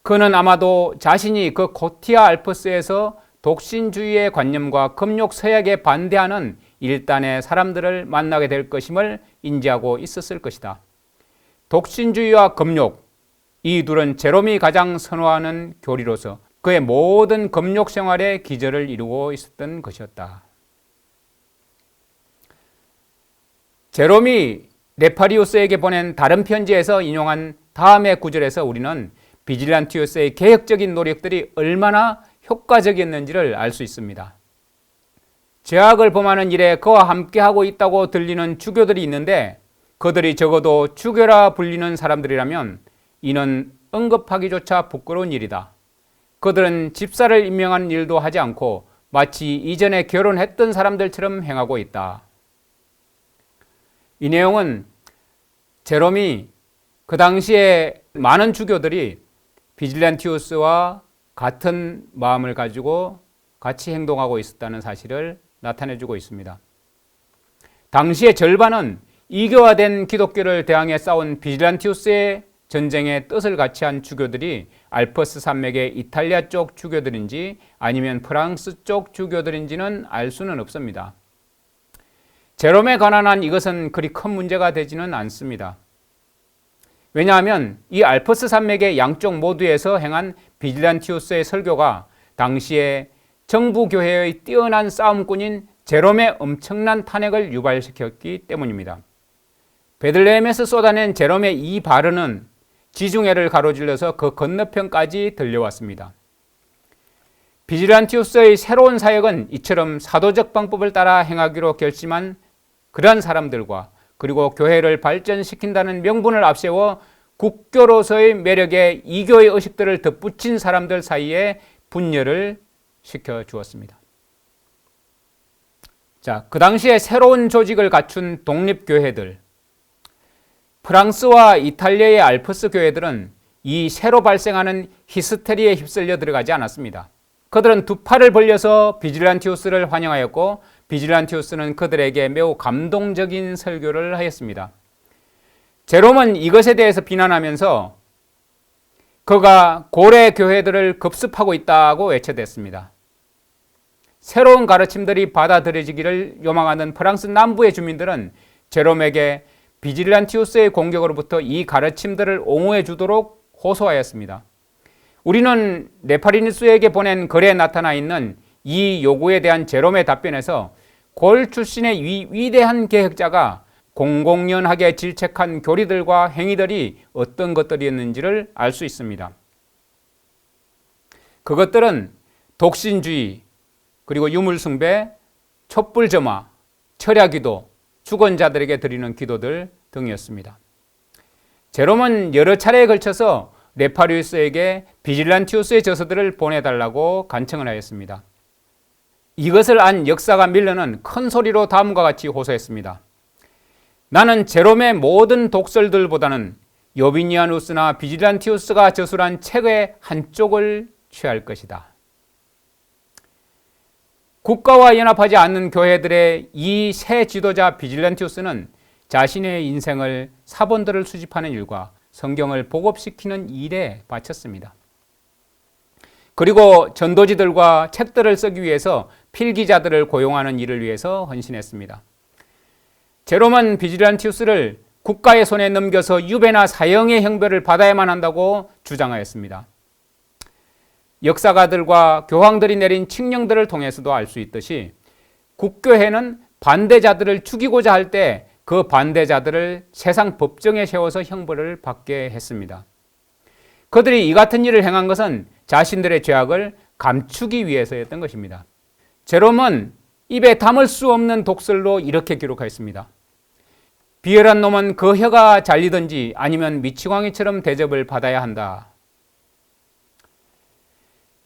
그는 아마도 자신이 그 코티아 알프스에서 독신주의의 관념과 금욕 서약에 반대하는 일단의 사람들을 만나게 될 것임을 인지하고 있었을 것이다. 독신주의와 금욕, 이 둘은 제롬이 가장 선호하는 교리로서 그의 모든 금욕 생활의 기저를 이루고 있었던 것이었다. 제롬이 네파리우스에게 보낸 다른 편지에서 인용한 다음의 구절에서 우리는 비질란티우스의 개혁적인 노력들이 얼마나 효과적이었는지를 알 수 있습니다. 죄악을 범하는 일에 그와 함께하고 있다고 들리는 주교들이 있는데 그들이 적어도 주교라 불리는 사람들이라면 이는 언급하기조차 부끄러운 일이다. 그들은 집사를 임명하는 일도 하지 않고 마치 이전에 결혼했던 사람들처럼 행하고 있다. 이 내용은 제롬이 그 당시에 많은 주교들이 비질란티우스와 같은 마음을 가지고 같이 행동하고 있었다는 사실을 나타내주고 있습니다. 당시의 절반은 이교화된 기독교를 대항해 싸운 비질란티우스의 전쟁에 뜻을 같이 한 주교들이 알프스 산맥의 이탈리아 쪽 주교들인지 아니면 프랑스 쪽 주교들인지는 알 수는 없습니다. 제롬에 관한 한 이것은 그리 큰 문제가 되지는 않습니다. 왜냐하면 이 알프스 산맥의 양쪽 모두에서 행한 비질란티우스의 설교가 당시에 정부 교회의 뛰어난 싸움꾼인 제롬의 엄청난 탄핵을 유발시켰기 때문입니다. 베들레헴에서 쏟아낸 제롬의 이 발언은 지중해를 가로질러서 그 건너편까지 들려왔습니다. 비질란티우스의 새로운 사역은 이처럼 사도적 방법을 따라 행하기로 결심한 그러한 사람들과 그리고 교회를 발전시킨다는 명분을 앞세워 국교로서의 매력에 이교의 의식들을 덧붙인 사람들 사이에 분열을 시켜주었습니다. 자, 그 당시에 새로운 조직을 갖춘 독립교회들, 프랑스와 이탈리아의 알프스 교회들은 이 새로 발생하는 히스테리에 휩쓸려 들어가지 않았습니다. 그들은 두 팔을 벌려서 비질란티우스를 환영하였고 비질란티우스는 그들에게 매우 감동적인 설교를 하였습니다. 제롬은 이것에 대해서 비난하면서 그가 고래 교회들을 급습하고 있다고 외쳐댔습니다. 새로운 가르침들이 받아들여지기를 요망하는 프랑스 남부의 주민들은 제롬에게 비질란티우스의 공격으로부터 이 가르침들을 옹호해 주도록 호소하였습니다. 우리는 네파리니스에게 보낸 글에 나타나 있는 이 요구에 대한 제롬의 답변에서 골 출신의 위대한 개혁자가 공공연하게 질책한 교리들과 행위들이 어떤 것들이었는지를 알 수 있습니다. 그것들은 독신주의, 그리고 유물숭배, 촛불점화, 철야기도, 죽은 자들에게 드리는 기도들 등이었습니다. 제롬은 여러 차례에 걸쳐서 네파리우스에게 비질란티우스의 저서들을 보내달라고 간청을 하였습니다. 이것을 안 역사가 밀러는 큰 소리로 다음과 같이 호소했습니다. 나는 제롬의 모든 독설들보다는 요비니아누스나 비질란티우스가 저술한 책의 한쪽을 취할 것이다. 국가와 연합하지 않는 교회들의 이 새 지도자 비질란티우스는 자신의 인생을 사본들을 수집하는 일과 성경을 복업시키는 일에 바쳤습니다. 그리고 전도지들과 책들을 쓰기 위해서 필기자들을 고용하는 일을 위해서 헌신했습니다. 제롬은 비질란티우스를 국가의 손에 넘겨서 유배나 사형의 형벌을 받아야만 한다고 주장하였습니다. 역사가들과 교황들이 내린 칙령들을 통해서도 알 수 있듯이 국교회는 반대자들을 죽이고자 할 때 그 반대자들을 세상 법정에 세워서 형벌을 받게 했습니다. 그들이 이 같은 일을 행한 것은 자신들의 죄악을 감추기 위해서였던 것입니다. 제롬은 입에 담을 수 없는 독설로 이렇게 기록하였습니다. 비열한 놈은 그 혀가 잘리든지 아니면 미치광이처럼 대접을 받아야 한다.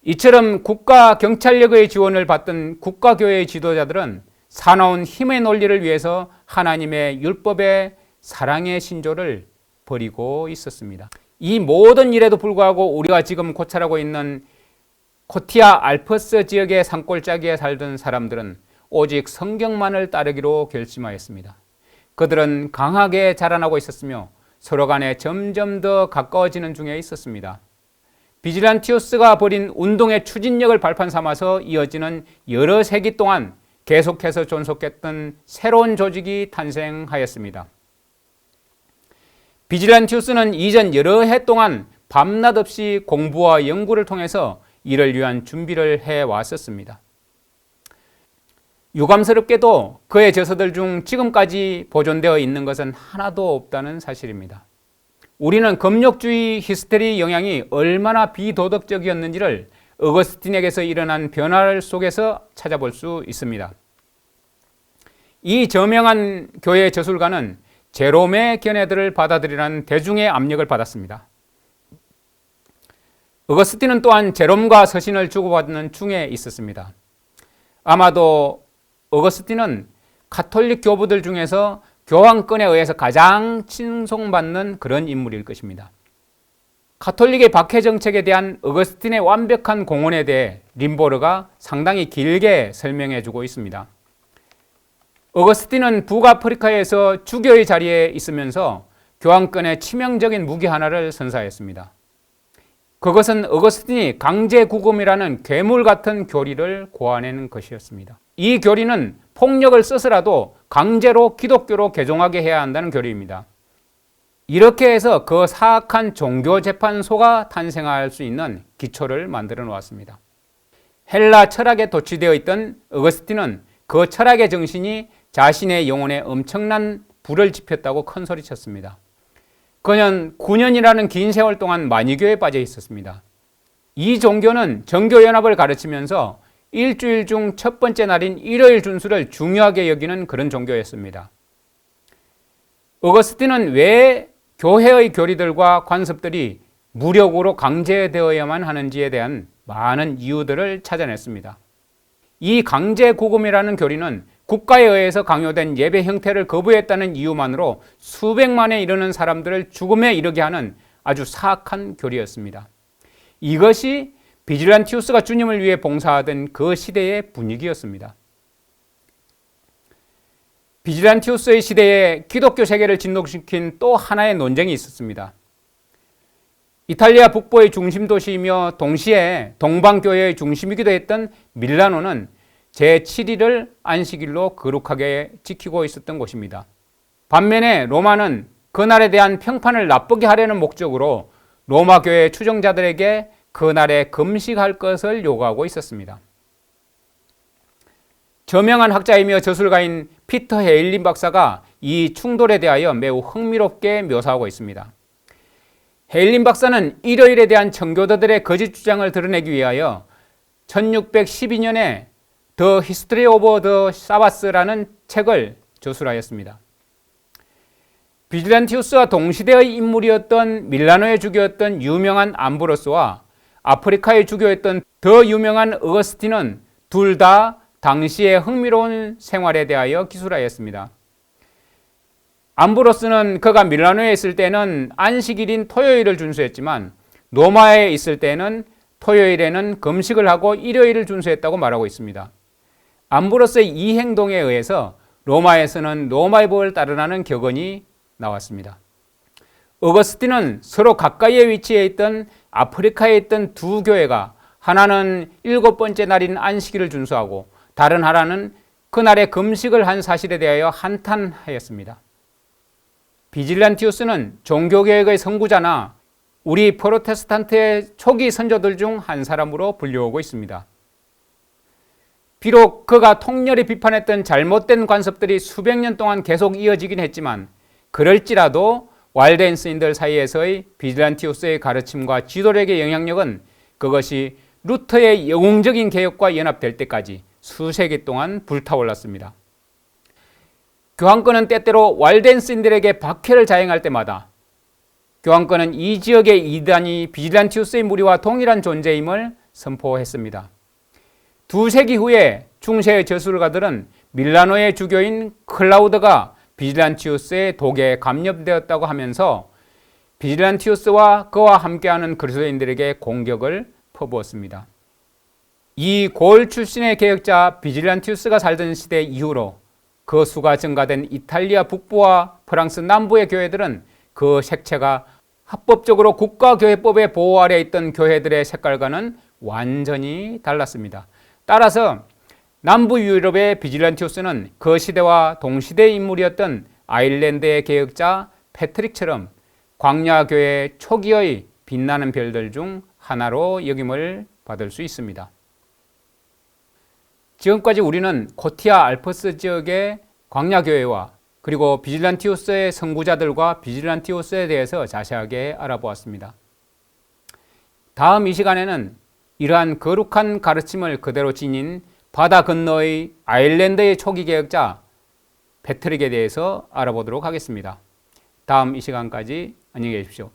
이처럼 국가 경찰력의 지원을 받던 국가교회의 지도자들은 사나운 힘의 논리를 위해서 하나님의 율법의 사랑의 신조를 버리고 있었습니다. 이 모든 일에도 불구하고 우리가 지금 고찰하고 있는 코티아 알프스 지역의 산골짜기에 살던 사람들은 오직 성경만을 따르기로 결심하였습니다. 그들은 강하게 자라나고 있었으며 서로 간에 점점 더 가까워지는 중에 있었습니다. 비질란티우스가 벌인 운동의 추진력을 발판 삼아서 이어지는 여러 세기 동안 계속해서 존속했던 새로운 조직이 탄생하였습니다. 비질란티우스는 이전 여러 해 동안 밤낮 없이 공부와 연구를 통해서 이를 위한 준비를 해왔었습니다. 유감스럽게도 그의 저서들 중 지금까지 보존되어 있는 것은 하나도 없다는 사실입니다. 우리는 금욕주의 히스테리 영향이 얼마나 비도덕적이었는지를 어거스틴에게서 일어난 변화 속에서 찾아볼 수 있습니다. 이 저명한 교회 저술가는 제롬의 견해들을 받아들이라는 대중의 압력을 받았습니다. 어거스틴은 또한 제롬과 서신을 주고받는 중에 있었습니다. 아마도 어거스틴은 가톨릭 교부들 중에서 교황권에 의해서 가장 칭송받는 그런 인물일 것입니다. 가톨릭의 박해 정책에 대한 어거스틴의 완벽한 공헌에 대해 림보르가 상당히 길게 설명해 주고 있습니다. 어거스틴은 북아프리카에서 주교의 자리에 있으면서 교황권에 치명적인 무기 하나를 선사했습니다. 그것은 어거스틴이 강제구금이라는 괴물 같은 교리를 고안하는 것이었습니다. 이 교리는 폭력을 써서라도 강제로 기독교로 개종하게 해야 한다는 교리입니다. 이렇게 해서 그 사악한 종교재판소가 탄생할 수 있는 기초를 만들어 놓았습니다. 헬라 철학에 도취되어 있던 어거스틴은 그 철학의 정신이 자신의 영혼에 엄청난 불을 지폈다고 큰소리쳤습니다. 그는 9년이라는 긴 세월 동안 만이교에 빠져 있었습니다. 이 종교는 정교연합을 가르치면서 일주일 중 첫 번째 날인 일요일 준수를 중요하게 여기는 그런 종교였습니다. 어거스틴은 왜 교회의 교리들과 관습들이 무력으로 강제되어야만 하는지에 대한 많은 이유들을 찾아냈습니다. 이 강제구금이라는 교리는 국가에 의해서 강요된 예배 형태를 거부했다는 이유만으로 수백만에 이르는 사람들을 죽음에 이르게 하는 아주 사악한 교리였습니다. 이것이 비질란티우스가 주님을 위해 봉사하던 그 시대의 분위기였습니다. 비질란티우스의 시대에 기독교 세계를 진동시킨 또 하나의 논쟁이 있었습니다. 이탈리아 북부의 중심 도시이며 동시에 동방교회의 중심이기도 했던 밀라노는 제7일을 안식일로 거룩하게 지키고 있었던 곳입니다. 반면에 로마는 그날에 대한 평판을 나쁘게 하려는 목적으로 로마 교회 추종자들에게 그날에 금식할 것을 요구하고 있었습니다. 저명한 학자이며 저술가인 피터 헤일린 박사가 이 충돌에 대하여 매우 흥미롭게 묘사하고 있습니다. 헤일린 박사는 일요일에 대한 청교도들의 거짓 주장을 드러내기 위하여 1612년에 The History of the Sabbath라는 책을 저술하였습니다. 비질란티우스와 동시대의 인물이었던 밀라노의 주교였던 유명한 암브로스와 아프리카의 주교였던 더 유명한 어거스틴은 둘 다 당시의 흥미로운 생활에 대하여 기술하였습니다. 암브로스는 그가 밀라노에 있을 때는 안식일인 토요일을 준수했지만 로마에 있을 때는 토요일에는 금식을 하고 일요일을 준수했다고 말하고 있습니다. 암브로스의 이 행동에 의해서 로마에서는 로마의 법을 따르라는 격언이 나왔습니다. 어거스틴은 서로 가까이에 위치해 있던 아프리카에 있던 두 교회가 하나는 7번째 날인 안식일을 준수하고 다른 하나는 그날에 금식을 한 사실에 대하여 한탄하였습니다. 비질란티우스는 종교개혁의 선구자나 우리 프로테스탄트의 초기 선조들 중 한 사람으로 불려오고 있습니다. 비록 그가 통렬히 비판했던 잘못된 관습들이 수백 년 동안 계속 이어지긴 했지만 그럴지라도 왈덴스인들 사이에서의 비질란티우스의 가르침과 지도력의 영향력은 그것이 루터의 영웅적인 개혁과 연합될 때까지 수세기 동안 불타올랐습니다. 교황권은 때때로 왈덴스인들에게 박해를 자행할 때마다 교황권은 이 지역의 이단이 비질란티우스의 무리와 동일한 존재임을 선포했습니다. 2세기 후에 중세의 저술가들은 밀라노의 주교인 클라우드가 비질란티우스의 독에 감염되었다고 하면서 비질란티우스와 그와 함께하는 그리스도인들에게 공격을 퍼부었습니다. 이 고을 출신의 개혁자 비질란티우스가 살던 시대 이후로 그 수가 증가된 이탈리아 북부와 프랑스 남부의 교회들은 그 색채가 합법적으로 국가교회법의 보호 아래 있던 교회들의 색깔과는 완전히 달랐습니다. 따라서 남부 유럽의 비질란티우스는 그 시대와 동시대의 인물이었던 아일랜드의 개혁자 패트릭처럼 광야교회 초기의 빛나는 별들 중 하나로 여김을 받을 수 있습니다. 지금까지 우리는 코티아 알프스 지역의 광야교회와 그리고 비질란티우스의 선구자들과 비질란티우스에 대해서 자세하게 알아보았습니다. 다음 이 시간에는 이러한 거룩한 가르침을 그대로 지닌 바다 건너의 아일랜드의 초기 개혁자 패트릭에 대해서 알아보도록 하겠습니다. 다음 이 시간까지 안녕히 계십시오.